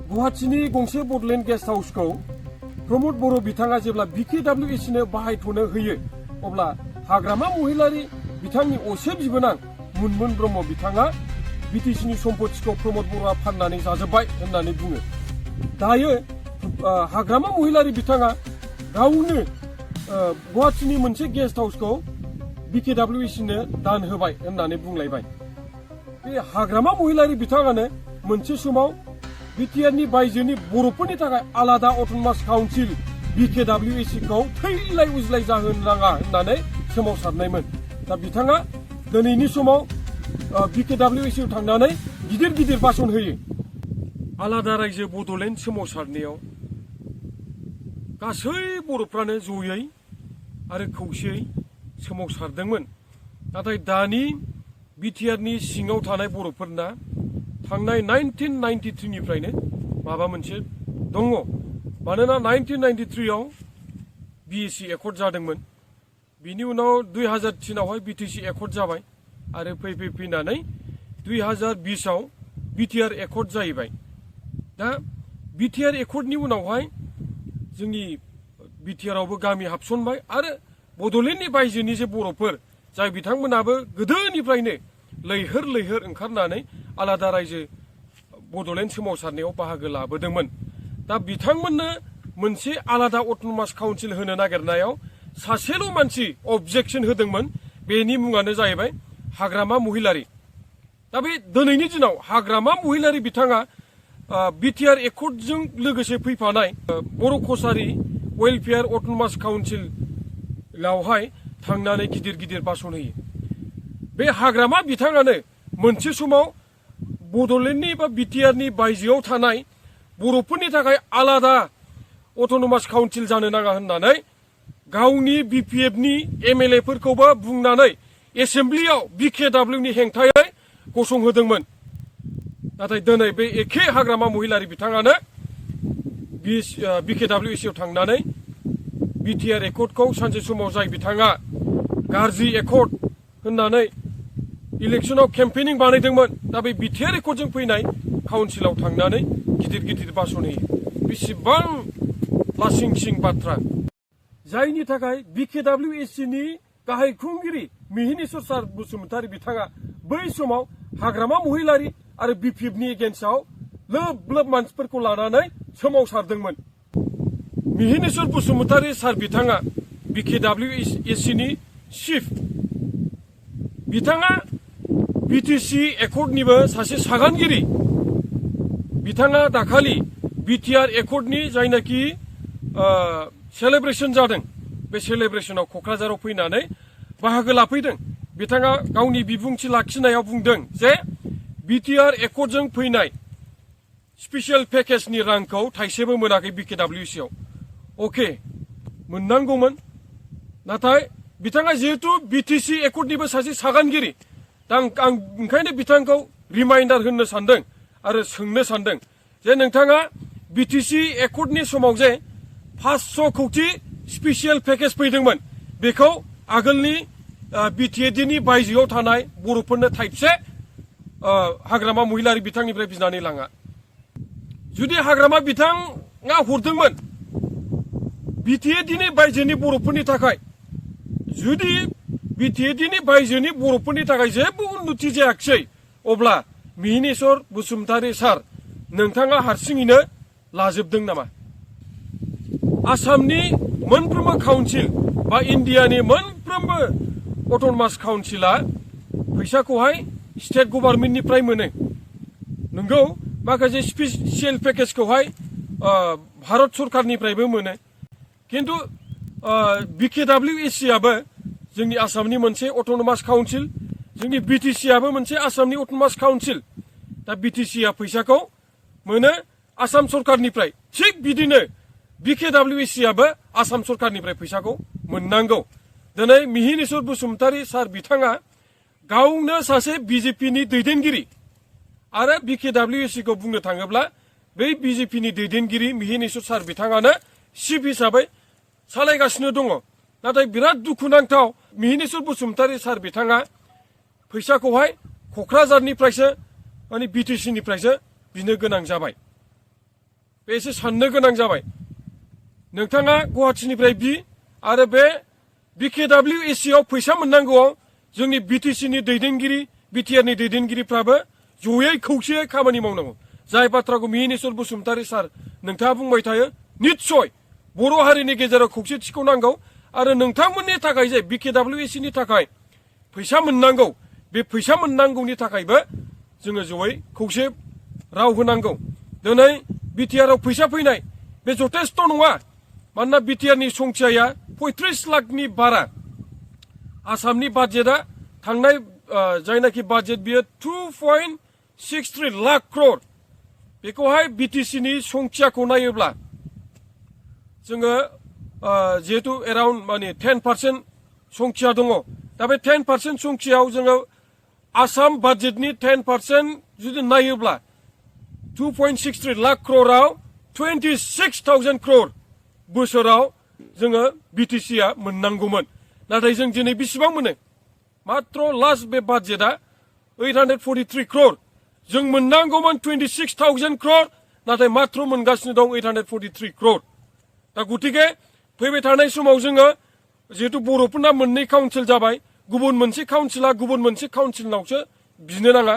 गुवाहाटीनि गंसे बडलेण्ड गेस्ट हाउसखौ प्रमद बर' बिथाङा जेब्ला BKWACनो बाहायथ'नो होयो अब्ला हाग्रामा महिलारि बिथांनि असे बिबोनां मुनमुन ब्रह्म बिथाङा BTCनि सम्पथिखौ प्रमद बर'आ फाननानै जाजोब्बाय होननानै बुङो। दायो हाग्रामा महिलारि बिथाङा गावनो गुवाहाटीनि मोनसे गेस्ट हाउसखौ BKWACनो दान होबाय होननानै बुंलायबाय। बे हाग्रामा महिलारि बिथाङानो मोनसे समाव बिटिआरनि बायजोनि बर'फोरनि थाखाय आलादा अट'नमास काउन्सिल BKWACखौ थैलाय उजलाय जाहोनो नाङा होननानै सोमावसारनायमोन। दा बिथाङा दिनैनि समाव BKWACआव थांनानै गिदिर गिदिर भाषण होयो। आलादा रायजो बड'लेण्ड सोमावसारनायाव गासै बर'फ्रानो जयै आरो खौसेयै सोमावसारदोंमोन। नाथाय दानि बिटिआरनि सिङाव थानाय बर'फोरना थांनाय 1993 निफ्रायनो माबा मोनसे दङ। मानोना 1993 आव BAC एकर्ड जादोंमोन। बिनि उनाव 2003 आवहाय BTC एकर्ड जाबाय आरो फैनानै 2020 आव BTR एकर्ड जाहैबाय। दा BTR एकर्डनि उनावहाय जोंनि BTRआवबो गामि हाबसनबाय आरो बड'लेण्डनि बायजोनि जे बर'फोर जाय बिथांमोनाबो गोदोनिफ्रायनो लैहोर लैहोर ओंखारनानै आलादा रायजो बड'लेण्ड सोमावसारनायाव बाहागो लाबोदोंमोन। दा बिथांमोननो मोनसे आलादा अट'नमास काउन्सिल होनो नागिरनायाव सासेल' मानसि अबजेक्सन होदोंमोन। बेनि मुङानो जाहैबाय हाग्रामा महिलारि। दा बे दिनैनि दिनाव हाग्रामा महिलारि बिथाङा BTR एकर्डजों लोगोसे फैफानाय बर' कसारि वेलफेयार अट'नमास काउन्सिलावहाय थांनानै गिदिर गिदिर भाषण होयो। बे हाग्रामा बिथाङानो मोनसे समाव बड'लेण्डनि बा BTRनि बायजोआव थानाय बर'फोरनि थाखाय आलादा अट'नमास काउन्सिल जानो नाङा होननानै गावनि BPFनि MLA फोरखौबो बुंनानै एसेम्ब्लियाव BKWनि हेंथायै गसंहोदोंमोन। नाथाय दिनै बे एखे हाग्रामा महिलारि बिथाङानो BKWACआव थांनानै BTR एकर्डखौ सानसे समाव जाय बिथाङा गाज्रि एकर्ड होननानै इलेक्सनाव केम्पेनिं बानायदोंमोन। दा बे BTR एकर्डजों फैनाय काउन्सिलाव थांनानै गिदिर गिदिर भाषण होयो। बेसेबां लासिं सिं बाथ्रा, जायनि थाखाय BKWACनि गाहाय खुंगिरि मिहिनेश्वर सार बसुमतारी बिथाङा बै समाव हाग्रामा महिलारि आरो BPFनि एगेन्स्टआव लोब लोब मानसिफोरखौ लानानै सोमावसारदोंमोन। मिहिनेश्वर बसुमतारी सार बिथाङा BKWACनि चिफ। बिथाङा BTC एकर्डनिबो सासे सागानगिरि। बिथाङा दाखालि BTR एकर्डनि जायनाखि सेलेब्रेसन जादों बे सेलेब्रेसनाव क'क्राझाराव फैनानै बाहागो लाफैदों। बिथाङा गावनि बिबुंथि लाखिनायाव बुंदों जे BTR एकर्डजों फैनाय स्पेसियेल पेकेजनि रांखौ थाइसेबो मोनाखै BKWACआव। अके, मोननांगौमोन। नाथाय बिथाङा जिहेतु BTC एकर्डनिबो सासे सागानगिरि, दा आं ओंखायनो बिथांखौ रिमाइन्डार होनो सानदों आरो सोंनो सानदों जे नोंथाङा BTC एकर्डनि समाव जे 500 कौटि स्पेसियेल पेकेज फैदोंमोन बेखौ आगोलनि BTADनि बायजोआव थानाय बर'फोरनो थाइबसे हाग्रामा महिलारि बिथांनिफ्राय बिनानै लाङा। जुदि हाग्रामा बिथाङा हरदोंमोन BTADनि बायजोनि बर'फोरनि थाखाय, जुदि BTADनि बायजोनि बर'फोरनि थाखाय जेबो उन्नति जायाखिसै, अब्ला मिहिनेश्वर बसुमतारी सार नोंथाङा हारसिङैनो लाजोबदों नामा? आसामनि मोनफ्रोमबो काउन्सिल बा इन्डियानि मोनफ्रोमबो अट'नमास काउन्सिला फैसाखौहाय स्टेट गभर्नमेन्टनिफ्राय मोनो। नंगौ, माखासे स्पेसियेल पेकेजखौहाय भारत सरकारनिफ्रायबो मोनो। किन्तु BKWACआबो जोंनि आसामनि मोनसे अट'नमास काउन्सिल, जोंनि BTCआबो मोनसे आसामनि अट'नमास काउन्सिल। दा BTCआ फैसाखौ मोनो आसाम सरकारनिफ्राय, थिग बिदिनो BKWACआबो आसाम सरकारनिफ्राय फैसाखौ मोननांगौ। दिनै मिहिनेश्वर बसुमतारी सार बिथाङा गावनो सासे BJPनि दैदेनगिरि आरो BKWACखौ बुंनो थाङोब्ला बै BJPनि दैदेनगिरि मिहिनेश्वर सार बिथाङानो चिफ हिसाबै सालायगासिनो दङ। नाथाय बिराद दुखुनांथाव, मिहिनेश्वर बसुमतारी सार बिथाङा फैसाखौहाय क'क्राझारनिफ्रायसो माने BTCनिफ्रायसो बिनो गोनां जाबाय। बे एसे साननो गोनां जाबाय नोंथाङा गुवाहाटीनिफ्राय बि आरो बे BKWAC आव फैसा मोननांगौआव जोंनि BTCनि दैदेनगिरि BTRनि दैदेनगिरिफ्राबो जयै खौसेयै खामानि मावनांगौ जाय बाथ्राखौ मिहिनेश्वर बसुमतारी सार नोंथाङा बुंबाय थायो निस्सय बर' हारिनि गेजेराव खौसेथिखौ नांगौ आरो नोंथांमोननि थाखाय जे BKWACनि थाखाय फैसा मोननांगौ बे फैसा मोननांगौनि थाखायबो जोङो जयै खौसे राव होनांगौ दिनै BTR आव फैसा फैनाय बे जथेस्थ' नङा मानोना BTRनि संख्याया 35 लाखनि बारा आसामनि बाजेटआ थांनाय जायनाखि बाजेट बियो 2.63 लाख क्रर बेखौहाय BTCनि संख्याखौ नायोब्ला जोङो जिहेतु एराउन्ड माने 10% संख्या दङ दा बे 10% संख्यायाव जोङो आसाम बाजेटनि 10% जुदि नायोब्ला 2.63 लाख क्ररआव 26,000 क्रर बोसोराव जोङो BTCआ मोननांगौमोन नाथाय जों दिनै बेसेबां मोनो मात्र लास्ट बे बाजेटआ 843 क्रर जों मोननांगौमोन 26,000 क्रर नाथाय मात्र मोनगासिनो दं 843 क्रर दा गतिके फैबाय थानाय समाव जोङो जिहेतु बर'फोरना मोननै काउन्सिल जाबाय गुबुन मोनसे काउन्सिला गुबुन मोनसे काउन्सिलनावसो बिनो नाङा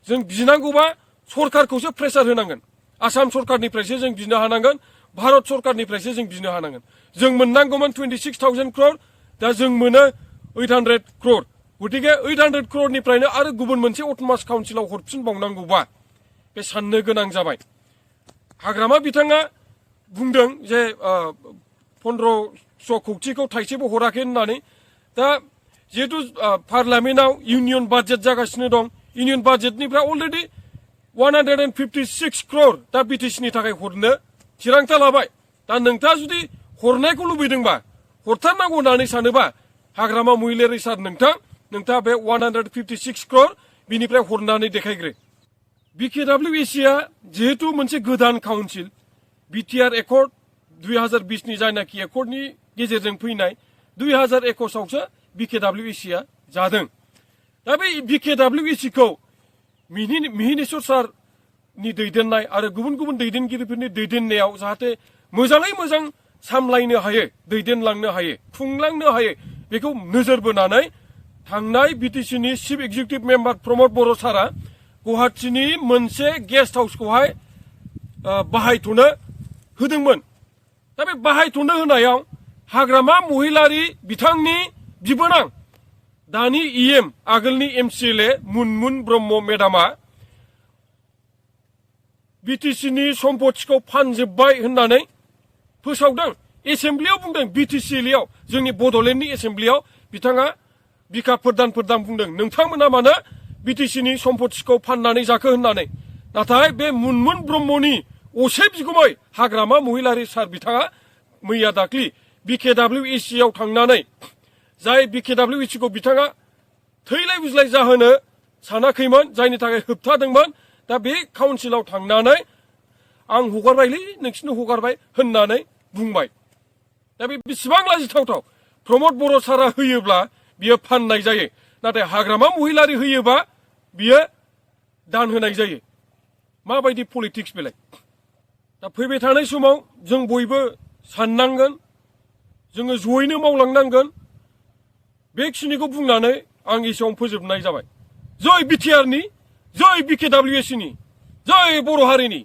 जों बिनांगौबा सरकारखौसो प्रेसार होनांगोन आसाम सरकारनिफ्रायसो जों बिनो हानांगोन भारत सरकारनिफ्रायसो जों बिनो हानांगोन जों मोननांगौमोन 26,000 क्रर दा जों मोनो 800 क्रर गतिके 800 क्ररनिफ्रायनो आरो गुबुन मोनसे अट'नमास काउन्सिलाव हरफिनबावनांगौबा बे साननो गोनां जाबाय हाग्रामा बिथाङा बुंदों जे 1500 कौटिखौ थाइसेबो हराखै होननानै दा जिहेतु पार्लामेन्टआव इउनियन बाजेट जागासिनो दं इउनियन बाजेटनिफ्राय अलरेडि 156 क्रर दा BTCनि थाखाय हरनो थिरांथा लाबाय दा नोंथाङा जुदि हरनायखौ लुबैदोंबा हरथारनांगौ होननानै सानोबा हाग्रामा महिलारि सार नोंथाङा बे 156 क्रर बिनिफ्राय हरनानै देखायग्रो BKWACआ जिहेतु मोनसे गोदान काउन्सिल BTR एकर्ड 2020नि जायनाखि एकर्डनि गेजेरजों फैनाय 2021 आवसो BKWACआ जादों दा बे BKWACखौ मिहिनेश्वर सारनि दैदेननाय आरो गुबुन गुबुन दैदेनगिरिफोरनि दैदेननायाव जाहाथे मोजाङै मोजां सामलायनो हायो दैदेनलांनो हायो खुंलांनो हायो बेखौ नोजोर बोनानै थांनाय BTCनि चिफ एक्जिकिउटिभ मेम्बार प्रमद बर' सारा गुवाहाटीनि मोनसे गेस्ट हाउसखौहाय बाहायथ'नो होदोंमोन दा बे बाहायथ'नो होनायाव हाग्रामा महिलारि बिथांनि बिबोनां दानि EM आगोलनि MCLA मुनमुन ब्रह्म मेडामा BTCनि सम्पथिखौ फानजोब्बाय होननानै फोसावदों एसेम्ब्लियाव बुंदों BTCLआव जोंनि बड'लेण्डनि एसेम्ब्लियाव बिथाङा बिखा फोरदान बुंदों नोंथांमोना मानो BTCनि सम्पथिखौ फाननानै जाखो होननानै नाथाय बे मुनमुन ब्रह्मनि असे बिगुमै हाग्रामा महिलारि सार बिथाङा मैया दाख्लि BKWACआव थांनानै जाय BKWACखौ बिथाङा थैलाय बुज्लाय जाहोनो सानाखैमोन जायनि थाखाय होबथादोंमोन दा बे काउन्सिलाव थांनानै आं हगारबायलै नोंसिनो हगारबाय होननानै बुंबाय दा बे बेसेबां लाजिथावथाव प्रमद बर' सारा होयोब्ला बियो फाननाय जायो नाथाय हाग्रामा महिलारि होयोबा बियो दान होनाय जायो माबायदि पलिटिक्स बेलाय दा फैबाय थानाय समाव जों बयबो साननांगोन जोङो जयैनो मावलांनांगोन बेखिनिखौ बुंनानै आं एसेयावनो फोजोबनाय जाबाय जय BTRनि जय BKWACनि जय बर' हारिनि